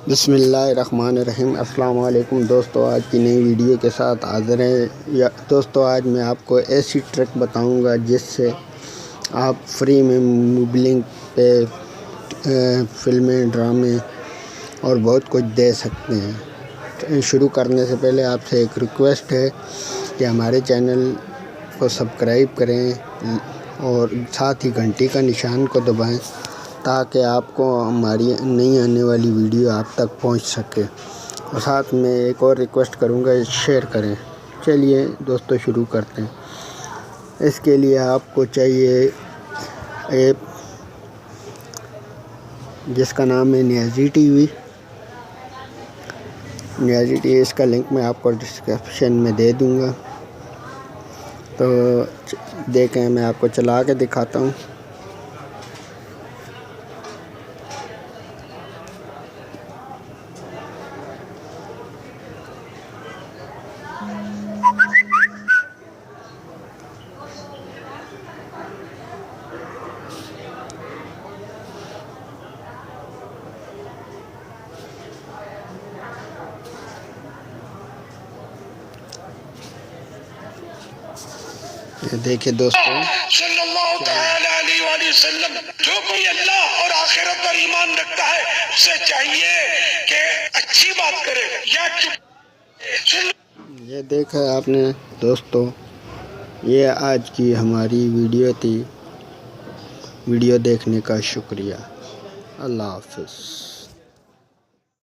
بسم اللہ الرحمن الرحیم۔ السلام علیکم دوستو، آج کی نئی ویڈیو کے ساتھ حاضر ہیں۔ دوستو آج میں آپ کو ایسی ٹرک بتاؤں گا جس سے آپ فری میں موبلنگ پہ فلمیں، ڈرامے اور بہت کچھ دے سکتے ہیں۔ شروع کرنے سے پہلے آپ سے ایک ریکویسٹ ہے کہ ہمارے چینل کو سبسکرائب کریں اور ساتھ ہی گھنٹی کا نشان کو دبائیں تاکہ آپ کو ہماری نئی آنے والی ویڈیو آپ تک پہنچ سکے، اور ساتھ میں ایک اور ریکویسٹ کروں گا، شیئر کریں۔ چلیے دوستو شروع کرتے ہیں۔ اس کے لیے آپ کو چاہیے ایپ جس کا نام ہے نیازی ٹی وی۔ اس کا لنک میں آپ کو ڈسکرپشن میں دے دوں گا، تو دیکھیں میں آپ کو چلا کے دکھاتا ہوں۔ دیکھیں دوستو، صلی اللہ تعالی علیہ وآلہ وسلم، جو کوئی اللہ اور آخرت پر ایمان رکھتا ہے اسے چاہیے کہ اچھی بات کرے یا یہ دیکھا آپ نے دوستو، یہ آج کی ہماری ویڈیو تھی۔ ویڈیو دیکھنے کا شکریہ۔ اللہ حافظ۔